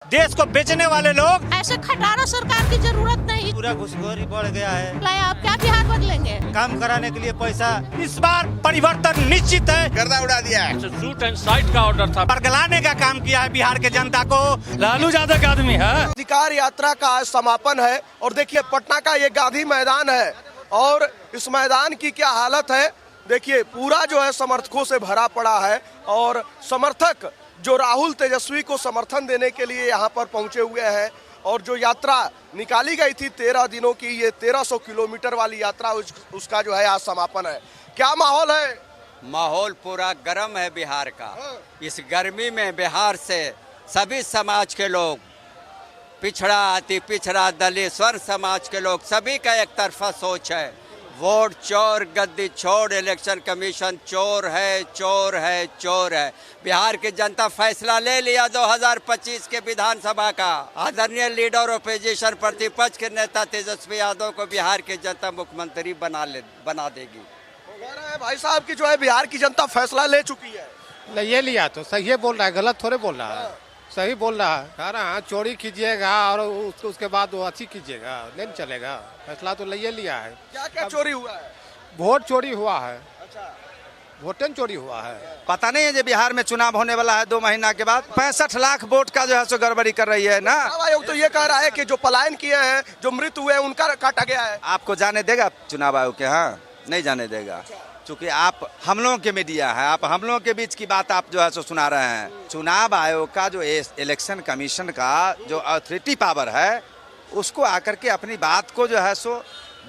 देश को बेचने वाले लोग। ऐसे खटारा सरकार की जरूरत नहीं। पूरा घुसखोरी बढ़ गया है। आप क्या बिहार बदलेंगे? काम कराने के लिए पैसा। इस बार परिवर्तन निश्चित है। गर्दा उड़ा दिया है। शूट एंड साइट का ऑर्डर था। बरगलाने का काम किया है बिहार के जनता को। लालू यादव का आदमी है। अधिकार यात्रा का आज समापन है और देखिए पटना का ये गांधी मैदान है और इस मैदान की क्या हालत है। देखिए पूरा जो है समर्थकों से भरा पड़ा है और समर्थक जो राहुल तेजस्वी को समर्थन देने के लिए यहाँ पर पहुंचे हुए हैं और जो यात्रा निकाली गई थी 13 दिनों की, ये 1300 किलोमीटर वाली यात्रा उसका जो है आज समापन है। क्या माहौल है? माहौल पूरा गर्म है बिहार का। इस गर्मी में बिहार से सभी समाज के लोग, पिछड़ा अति पिछड़ा दलित स्वर्ण समाज के लोग, सभी का एक तरफा सोच है, वोट चोर गद्दी छोड़, इलेक्शन कमीशन चोर है चोर है चोर है। बिहार की जनता फैसला ले लिया 2025 के विधानसभा का। आदरणीय लीडर ऑपोजिशन प्रतिपक्ष के नेता तेजस्वी यादव को बिहार की जनता मुख्यमंत्री बना देगी। भाई साहब की जो है बिहार की जनता फैसला ले चुकी है। ये लिया तो सही बोल रहा है, गलत थोड़े बोल रहा है, सही बोल रहा है। कह रहा है चोरी कीजिएगा और उसके बाद वो अच्छी कीजिएगा, नहीं चलेगा। फैसला तो ले लिया है। क्या क्या चोरी हुआ है? वोट चोरी हुआ है। अच्छा, वोटन चोरी हुआ है। पता नहीं है जो बिहार में चुनाव होने वाला है 2 महीना के बाद। 65 लाख वोट का जो है सो गड़बड़ी कर रही है ना। आयोग तो ये कह रहा है कि जो पलायन किए हैं, जो मृत हुए हैं, उनका काटा गया है। आपको जाने देगा चुनाव आयोग के? हाँ, नहीं जाने देगा, क्योंकि आप हम लोगों के मीडिया है, आप हम लोगों के बीच की बात आप जो है सो सुना रहे हैं। चुनाव आयोग का जो इलेक्शन कमीशन का जो अथॉरिटी पावर है, उसको आकर के अपनी बात को जो है सो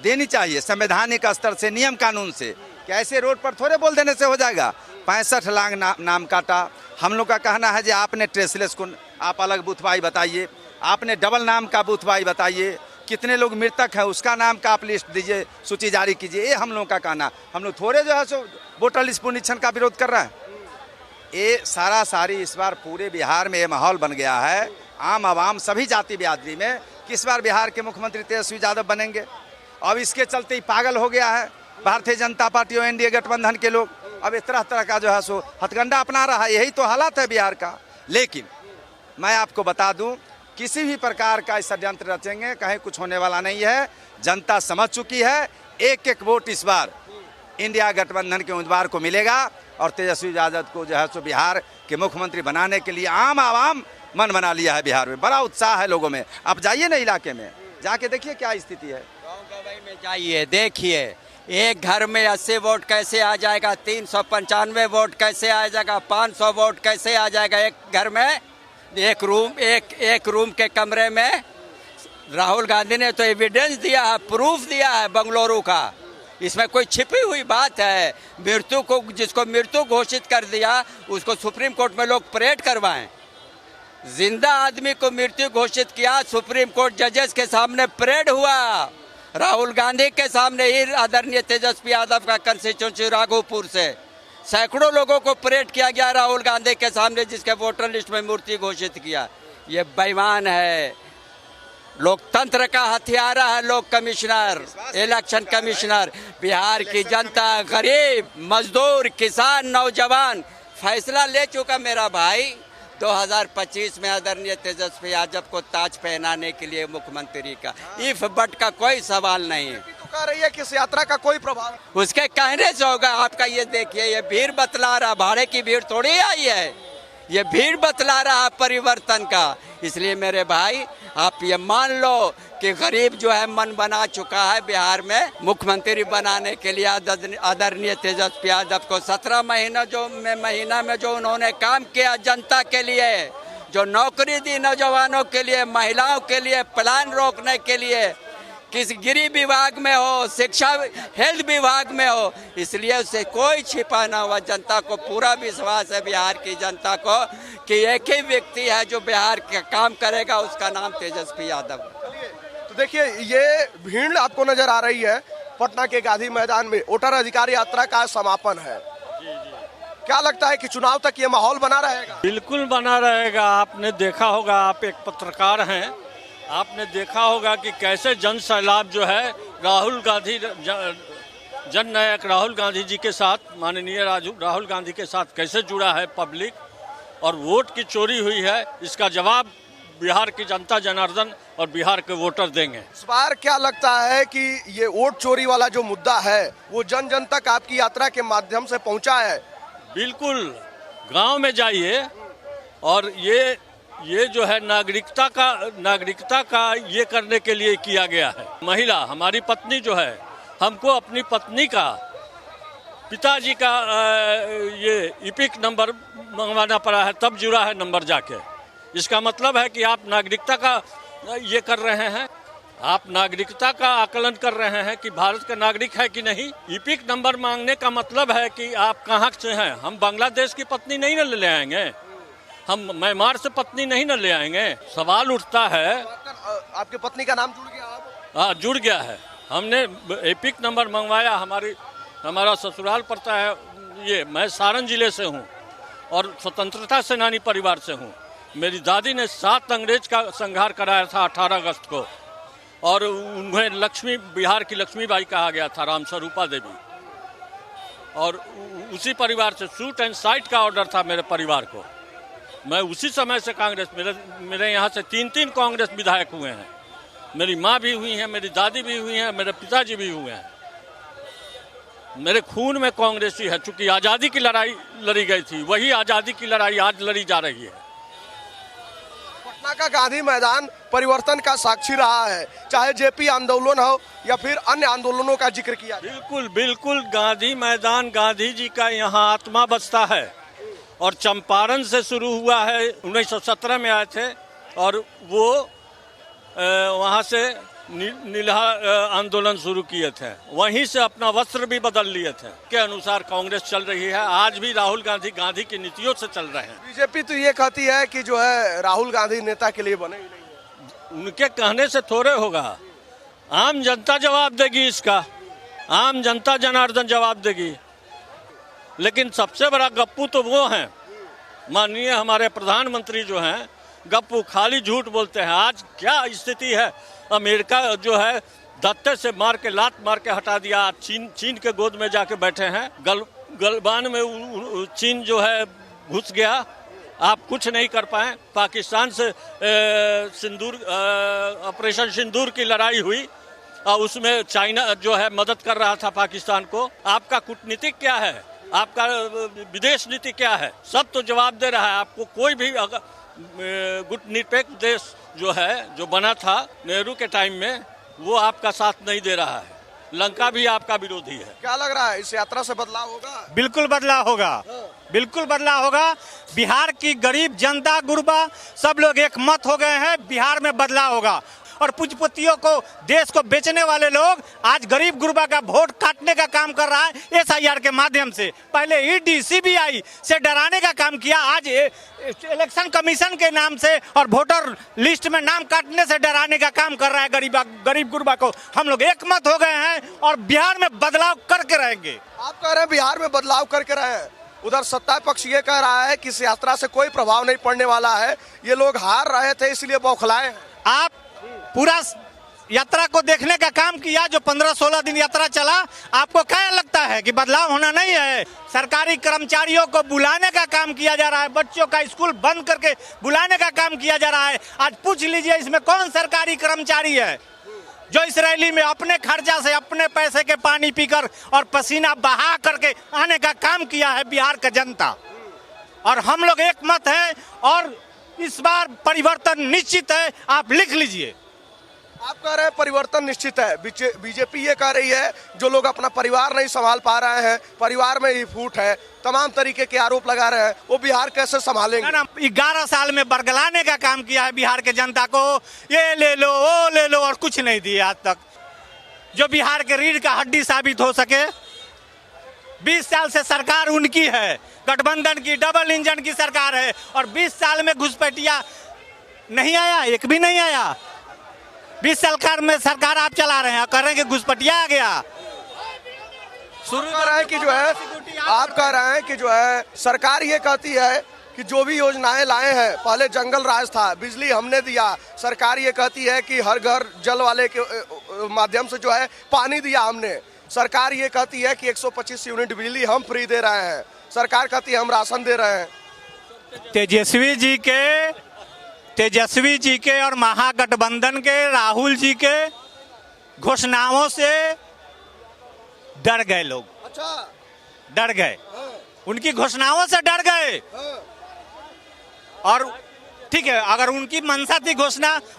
देनी चाहिए संवैधानिक स्तर से, नियम कानून से। कैसे रोड पर थोड़े बोल देने से हो जाएगा? 65 लाख नाम काटा। हम लोग का कहना है कि आपने ट्रेसलेस को आप अलग बूथवाई बताइए, आपने डबल नाम का बूथवाई बताइए, कितने लोग मृतक हैं उसका नाम का आप लिस्ट दीजिए, सूची जारी कीजिए। ये हम लोगों का कहना। हम लोग थोड़े जो है सो वोटर लिस्ट पुनरीक्षण का विरोध कर रहे हैं। ये सारी इस बार पूरे बिहार में ये माहौल बन गया है, आम आवाम सभी जाति बिरादरी में, कि इस बार बिहार के मुख्यमंत्री तेजस्वी यादव बनेंगे। अब इसके चलते ही पागल हो गया है भारतीय जनता पार्टी और एनडीए गठबंधन के लोग। अब इस तरह का जो है सो हथकंडा अपना रहा है। यही तो हालात है बिहार का। लेकिन मैं आपको बता दूं, किसी भी प्रकार का षड्यंत्र रचेंगे कहीं कुछ होने वाला नहीं है। जनता समझ चुकी है। एक एक वोट इस बार इंडिया गठबंधन के उम्मीदवार को मिलेगा और तेजस्वी यादव को जो है सो बिहार के मुख्यमंत्री बनाने के लिए आम आवाम मन बना लिया है। बिहार में बड़ा उत्साह है लोगों में। आप जाइए ना इलाके में, जाके देखिए क्या स्थिति है। गाँव गवाई में जाइए, देखिए एक घर में 80 वोट कैसे आ जाएगा, 395 वोट कैसे आ जाएगा, 500 वोट कैसे आ जाएगा एक घर में। एक रूम के कमरे में राहुल गांधी ने तो एविडेंस दिया है, प्रूफ दिया है बंगलुरु का। इसमें कोई छिपी हुई बात है? मृत्यु को, जिसको मृत्यु घोषित कर दिया उसको सुप्रीम कोर्ट में लोग परेड करवाएं। जिंदा आदमी को मृत्यु घोषित किया, सुप्रीम कोर्ट जजेस के सामने परेड हुआ। राहुल गांधी के सामने ही आदरणीय तेजस्वी यादव का कंस्टिट्यूंसी राघोपुर से सैकड़ों लोगों को परेड किया गया राहुल गांधी के सामने, जिसके वोटर लिस्ट में मूर्ति घोषित किया। ये बेईमान है, लोकतंत्र का हथियारा है लोक कमिश्नर, इलेक्शन कमिश्नर। बिहार की जनता, गरीब, मजदूर, किसान, नौजवान फैसला ले चुका मेरा भाई। 2025 में आदरणीय तेजस्वी यादव को ताज पहनाने के लिए मुख्यमंत्री का इफ बट का कोई सवाल नहीं है। तो कह रही है कि इस यात्रा का कोई प्रभाव उसके कहने से होगा। आपका ये देखिए, ये भीड़ बतला रहा, भाड़े की भीड़ थोड़ी आई है, ये भीड़ बतला रहा परिवर्तन का। इसलिए मेरे भाई आप ये मान लो कि गरीब जो है मन बना चुका है बिहार में मुख्यमंत्री बनाने के लिए आदरणीय तेजस्वी यादव को। 17 महीना में जो उन्होंने काम किया जनता के लिए, जो नौकरी दी नौजवानों के लिए, महिलाओं के लिए, प्लान रोकने के लिए, किस गृह विभाग में हो, शिक्षा हेल्थ विभाग में हो, इसलिए उससे कोई छिपा ना हुआ। जनता को पूरा विश्वास है बिहार की जनता को कि एक ही व्यक्ति है जो बिहार का काम करेगा, उसका नाम तेजस्वी यादव। तो देखिए ये भीड़ आपको नजर आ रही है पटना के गांधी मैदान में। वोटर अधिकार यात्रा का समापन है। क्या लगता है कि चुनाव तक ये माहौल बना रहेगा? बिल्कुल बना रहेगा। आपने देखा होगा, आप एक पत्रकार हैं, आपने देखा होगा कि कैसे जन सैलाब जो है राहुल गांधी जननायक राहुल गांधी जी के साथ, माननीय राहुल गांधी के साथ कैसे जुड़ा है पब्लिक, और वोट की चोरी हुई है इसका जवाब बिहार की जनता जनार्दन और बिहार के वोटर देंगे। इस बार क्या लगता है कि ये वोट चोरी वाला जो मुद्दा है वो जन जन तक आपकी यात्रा के माध्यम से पहुंचा है? बिल्कुल, गांव में जाइए और ये जो है नागरिकता का ये करने के लिए किया गया है। महिला हमारी पत्नी जो है, हमको अपनी पत्नी का पिताजी का ये इपिक नंबर मंगवाना पड़ा है, तब जुड़ा है नंबर जाके। इसका मतलब है कि आप नागरिकता का ये कर रहे हैं, आप नागरिकता का आकलन कर रहे हैं कि भारत का नागरिक है कि नहीं। इपिक नंबर मांगने का मतलब है कि आप कहाँ से हैं। हम बांग्लादेश की पत्नी नहीं न ले आएंगे, हम म्यांमार से पत्नी नहीं न ले आएंगे। सवाल उठता है, आपकी पत्नी का नाम जुड़ गया? हाँ, जुड़ गया है। हमने एपिक नंबर मंगवाया। हमारा ससुराल पड़ता है ये, मैं सारण जिले से हूँ और स्वतंत्रता सेनानी परिवार से हूँ। मेरी दादी ने 7 अंग्रेज का संहार कराया था 18 अगस्त को, और उन्हें बिहार की लक्ष्मीबाई कहा गया था, रामस्वरूपा देवी। और उसी परिवार से शूट एंड साइट का ऑर्डर था मेरे परिवार को। मैं उसी समय से कांग्रेस, मेरे यहाँ से 3 कांग्रेस विधायक हुए हैं। मेरी माँ भी हुई है, मेरी दादी भी हुई है, मेरे पिताजी भी हुए हैं। मेरे खून में कांग्रेसी है। चूंकि आज़ादी की लड़ाई लड़ी गई थी, वही आज़ादी की लड़ाई आज लड़ी जा रही है। पटना का गांधी मैदान परिवर्तन का साक्षी रहा है, चाहे जेपी आंदोलन हो या फिर अन्य आंदोलनों का जिक्र किया। बिल्कुल गांधी मैदान, गांधी जी का यहाँ आत्मा बसता है। और चंपारण से शुरू हुआ है, 1917 में आए थे और वो वहाँ से नीलहा आंदोलन शुरू किए थे। वहीं से अपना वस्त्र भी बदल लिए थे। के अनुसार कांग्रेस चल रही है। आज भी राहुल गांधी की नीतियों से चल रहे हैं। बीजेपी तो ये कहती है कि जो है राहुल गांधी नेता के लिए बने ही नहीं है। उनके कहने से थोड़े होगा, आम जनता जवाब देगी इसका, आम जनता जनार्दन जवाब देगी। लेकिन सबसे बड़ा गप्पू तो वो हैं, माननीय हमारे प्रधानमंत्री जो हैं, गप्पू खाली झूठ बोलते हैं। आज क्या स्थिति है, अमेरिका जो है दत्ते से लात मार के हटा दिया। चीन के गोद में जाके बैठे हैं। गलवान में चीन जो है घुस गया, आप कुछ नहीं कर पाए। पाकिस्तान से ऑपरेशन सिंदूर की लड़ाई हुई और उसमें चाइना जो है मदद कर रहा था पाकिस्तान को। आपका कूटनीतिक क्या है, आपका विदेश नीति क्या है, सब तो जवाब दे रहा है आपको। कोई भी गुटनिरपेक्ष देश जो है, जो बना था नेहरू के टाइम में, वो आपका साथ नहीं दे रहा है। लंका भी आपका विरोधी है। क्या लग रहा है, इस यात्रा से बदलाव होगा? बिल्कुल बदलाव होगा, बिल्कुल बदलाव होगा। बिहार की गरीब जनता, गुरबा सब लोग एक मत हो गए हैं। बिहार में बदलाव होगा। और पूंजीपतियों को, देश को बेचने वाले लोग आज गरीब गुरबा का वोट काटने का काम कर रहा है SIR के माध्यम से। पहले ED CBI से डराने का काम किया, आज इलेक्शन कमीशन के नाम से और वोटर लिस्ट में नाम काटने से डराने का काम कर रहा है गरीब गुरबा को। हम लोग एक मत हो गए हैं और बिहार में बदलाव करके रहेंगे। आप कह रहे हैं बिहार में बदलाव करके रहे हैं, उधर सत्ता पक्ष ये कह रहा है कि इस यात्रा से कोई प्रभाव नहीं पड़ने वाला है, ये लोग हार रहे थे इसलिए बौखलाए हैं। आप पूरा यात्रा को देखने का काम किया, जो 15-16 दिन यात्रा चला, आपको क्या लगता है कि बदलाव होना नहीं है? सरकारी कर्मचारियों को बुलाने का काम किया जा रहा है, बच्चों का स्कूल बंद करके बुलाने का काम किया जा रहा है। आज पूछ लीजिए इसमें कौन सरकारी कर्मचारी है जो इस रैली में अपने खर्चा से, अपने पैसे के पानी पीकर और पसीना बहा करके आने का काम किया है बिहार का जनता। और हम लोग एक मत है और इस बार परिवर्तन निश्चित है, आप लिख लीजिए। आप कह रहे हैं परिवर्तन निश्चित है, बीजेपी ये कह रही है जो लोग अपना परिवार नहीं संभाल पा रहे हैं, परिवार में ही फूट है, तमाम तरीके के आरोप लगा रहे हैं, वो बिहार कैसे संभालेंगे? 11 साल में बरगलाने का काम किया है बिहार के जनता को। ये ले लो, वो ले लो, और कुछ नहीं दिया आज तक जो बिहार के रीढ़ का हड्डी साबित हो सके। 20 साल से सरकार उनकी है, गठबंधन की, डबल इंजन की सरकार है, और 20 साल में घुसपैठिया नहीं आया, एक भी नहीं आया। 20 साल में सरकार आप चला रहे हैं, कह रहे हैं कि घुसपैठिया आ गया। शुरू कर रहे हैं कि जो है, आप कह रहे हैं कि जो है सरकार ये कहती है कि जो भी योजनाएं लाए हैं, पहले जंगल राज था, बिजली हमने दिया, सरकार ये कहती है कि हर घर जल वाले के माध्यम से जो है पानी दिया हमने, सरकार ये कहती है कि 125 यूनिट बिजली हम फ्री दे रहे हैं, सरकार कहती है हम राशन दे रहे हैं। तेजस्वी जी के और महागठबंधन के राहुल जी के घोषणाओं से डर गए लोग। अच्छा, डर गए, उनकी घोषणाओं से डर गए। और ठीक है, अगर उनकी मंशा थी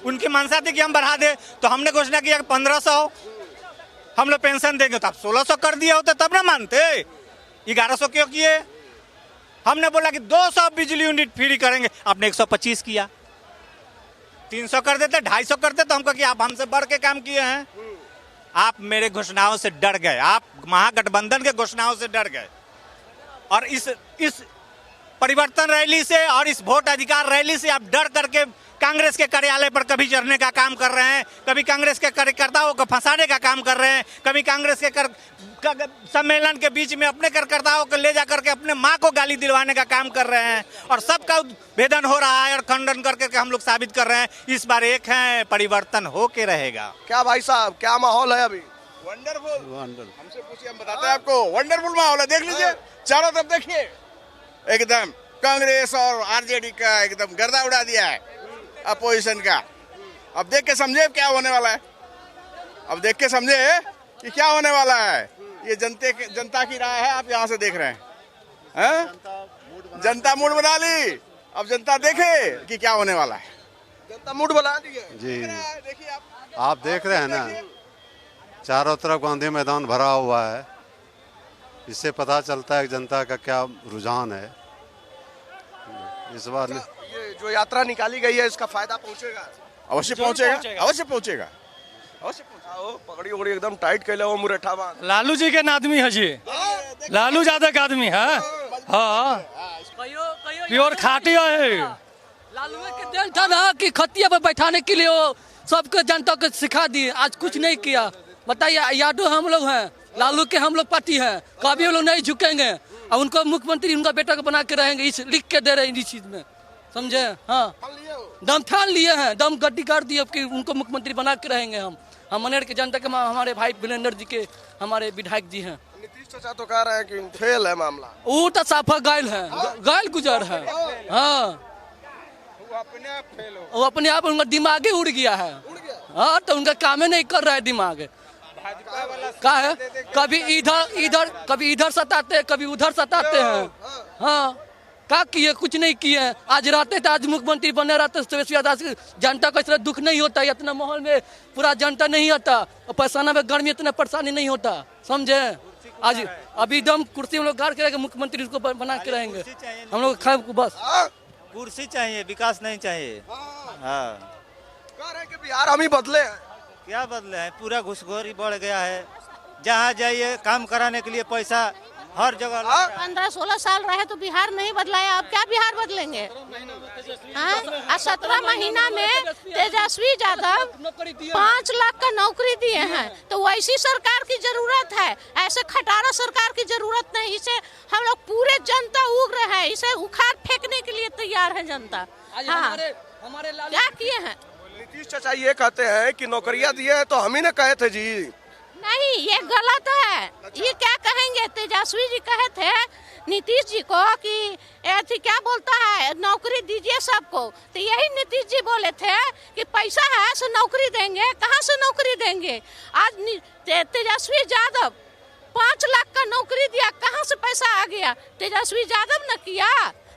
उनकी मंशा थी कि हम बढ़ा दे, तो हमने घोषणा किया कि 1500 हम लोग पेंशन देंगे, तो आप 1600 कर दिए होते तब ना मानते। 1100 क्यों किए? हमने बोला कि 200 बिजली यूनिट फ्री करेंगे, आपने 125 किया। 300 कर देते, 250 करते, तो हमको कि आप हमसे बढ़ के काम किए हैं। आप मेरे घोषणाओं से डर गए, आप महागठबंधन के घोषणाओं से डर गए, और इस परिवर्तन रैली से और इस वोट अधिकार रैली से आप डर करके कांग्रेस के कार्यालय पर कभी चढ़ने का काम कर रहे हैं, कभी कांग्रेस के कार्यकर्ताओं को फंसाने का काम कर रहे हैं, कभी कांग्रेस के सम्मेलन के बीच में अपने कार्यकर्ताओं को ले जाकर के अपने माँ को गाली दिलवाने का काम कर रहे हैं, और सबका भेदन हो रहा है और खंडन करके हम लोग साबित कर रहे हैं इस बार एक है, परिवर्तन हो के रहेगा। क्या भाई साहब, क्या माहौल है अभी? वंडरफुल। हमसे पूछिए, हम बताते हैं आपको। वंडरफुल माहौल है, देख लीजिए चारों तरफ, देखिए एकदम कांग्रेस और आरजेडी का एकदम गर्दा उड़ा दिया है अपोजिशन का। अब देख के समझे क्या होने वाला है, अब देख के समझे कि क्या होने वाला है। ये जनता की राय है, आप यहाँ से देख रहे हैं। जनता मूड बना ली, अब जनता देखे कि क्या होने वाला है। जनता मूड बना दी है जी। देखिए आप देख रहे हैं ना, चारों तरफ गांधी मैदान भरा हुआ है। इससे पता चलता है कि जनता का क्या रुझान है इस बार। ये जो यात्रा निकाली गई है, इसका फायदा पहुंचेगा? अवश्य पहुंचेगा, अवश्य पहुंचेगा, अवश्य पहुंचेगा। पगड़ी उगड़ी एकदम टाइट कैले हो, मुरेठा बांध। लालू जी के आदमी है जी, लालू यादव का आदमी है। हाँ, प्योर खाटिया है। लालू के देन था ना कि खतिया पर बैठाने के लिए वो सबको जनता को सिखा दी, आज कुछ नहीं किया। बताइए, यादव हम लोग हैं, लालू के हम लोग पार्टी हैं, कभी हम लोग नहीं झुकेंगे, और उनको मुख्यमंत्री उनका बेटा को बना के रहेंगे, इस लिख के दे रहे हैं इस चीज में, समझे। हाँ, दम ठान लिए हैं, दम गड्डी कर दिए कि उनको मुख्यमंत्री बना के रहेंगे। हम मनेर के जनता के हमारे भाई वीरेंद्र जी के हमारे विधायक जी हैं। नीतीश चाचा तो कह रहे हैं कि फेल है मामला। वो तो साफा गायल है, गायल गुजर है। हाँ, वो अपने आप उनका दिमाग ही उड़ गया है। हाँ, तो उनका काम ही नहीं कर रहा है दिमाग। क्या है, कभी इधर सताते, कभी उधर सताते हैं। हाँ, क्या किए? कुछ नहीं किए। आज रहते थे, आज मुख्यमंत्री बने रहते, जनता को इतना दुख नहीं होता, इतना माहौल में पूरा जनता नहीं आता, पैसाना में गर्मी इतना परेशानी नहीं होता, समझे। आज अभी दम कुर्सी हम लोग गाड़ के मुख्यमंत्री उसको बना के रहेंगे हम लोग। खाए बस कुर्सी चाहिए, विकास नहीं चाहिए। हाँ, कह रहे हैं कि बिहार हम ही बदले हैं। क्या बदले हैं? पूरा घुसखोरी बढ़ गया है। जहाँ जाइए काम कराने के लिए पैसा हर जगह। 15-16 साल रहे तो बिहार नहीं बदलाया, अब क्या बिहार बदलेंगे? 17 महीना में तेजस्वी यादव 5 लाख का नौकरी दिए हैं, तो वैसी सरकार की जरूरत है, ऐसे खटारा सरकार की जरूरत नहीं। इसे हम लोग पूरे जनता उग रहे हैं, इसे उखाड़ फेंकने के लिए तैयार है जनता। हाँ, क्या किए हैं? नीतीश चाचा ये कहते हैं कि नौकरियां दिए हैं तो हम ही ने कहे थे जी। नहीं, ये गलत है। ये क्या कहेंगे? तेजस्वी जी कहे थे नीतीश जी को कि ऐसी क्या बोलता है, नौकरी दीजिए सबको, तो यही नीतीश जी बोले थे कि पैसा है सो नौकरी देंगे। कहाँ से नौकरी देंगे? आज तेजस्वी यादव 5 लाख का नौकरी दिया, कहाँ से पैसा आ गया? तेजस्वी यादव न किया।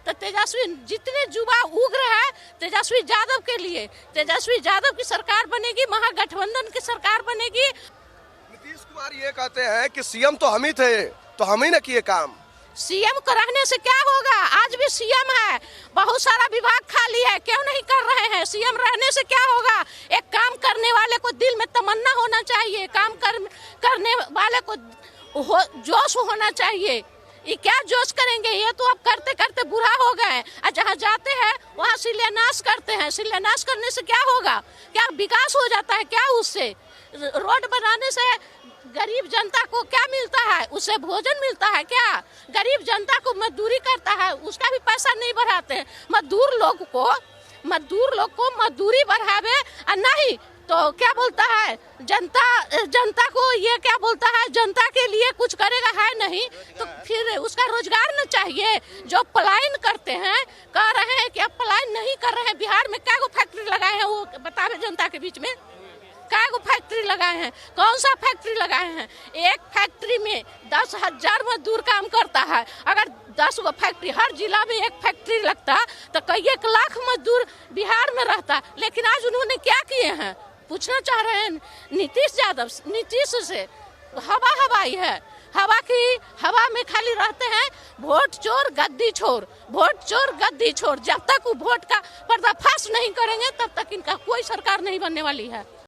तो तेजस्वी जितने युवा उग रहे हैं तेजस्वी यादव के लिए, तेजस्वी यादव की सरकार बनेगी, महागठबंधन की सरकार बनेगी। नीतीश कुमार ये कहते हैं कि सीएम तो हम ही थे, तो हम ही ने किए काम। सीएम को रहने से क्या होगा? आज भी सीएम है, बहुत सारा विभाग खाली है, क्यों नहीं कर रहे हैं? सीएम रहने से क्या होगा? एक काम करने वाले को दिल में तमन्ना होना चाहिए, काम करने वाले को जोश होना चाहिए। ये क्या जोश करेंगे? ये तो अब करते करते बुरा हो गए। जहाँ जाते हैं वहाँ शिलान्यास करते हैं। शिलान्यास करने से क्या होगा? क्या विकास हो जाता है क्या? उससे रोड बनाने से गरीब जनता को क्या मिलता है? उससे भोजन मिलता है क्या? गरीब जनता को मजदूरी करता है, उसका भी पैसा नहीं बढ़ाते हैं। मजदूर लोग को मजदूरी बढ़ावे, नहीं तो क्या बोलता है जनता को ये क्या बोलता है, जनता के लिए कुछ करेगा है नहीं, तो फिर उसका रोजगार न चाहिए। जो पलायन करते हैं, कह रहे हैं कि अब पलायन नहीं कर रहे हैं। बिहार में क्या फैक्ट्री लगाए हैं वो बतावे जनता के बीच में, क्या फैक्ट्री लगाए हैं, कौन सा फैक्ट्री लगाए हैं। एक फैक्ट्री में 10,000 मजदूर काम करता है। अगर 10 गो फैक्ट्री, हर जिला में एक फैक्ट्री लगता तो कई 1 लाख मजदूर बिहार में रहता। लेकिन आज उन्होंने क्या किए हैं, पूछना चाह रहे हैं नीतीश यादव। नीतीश से हवाई है, हवा में खाली रहते हैं वोट चोर गद्दी छोर, वोट चोर गद्दी छोर। जब तक वो वोट का पर्दाफाश नहीं करेंगे तब तक इनका कोई सरकार नहीं बनने वाली है।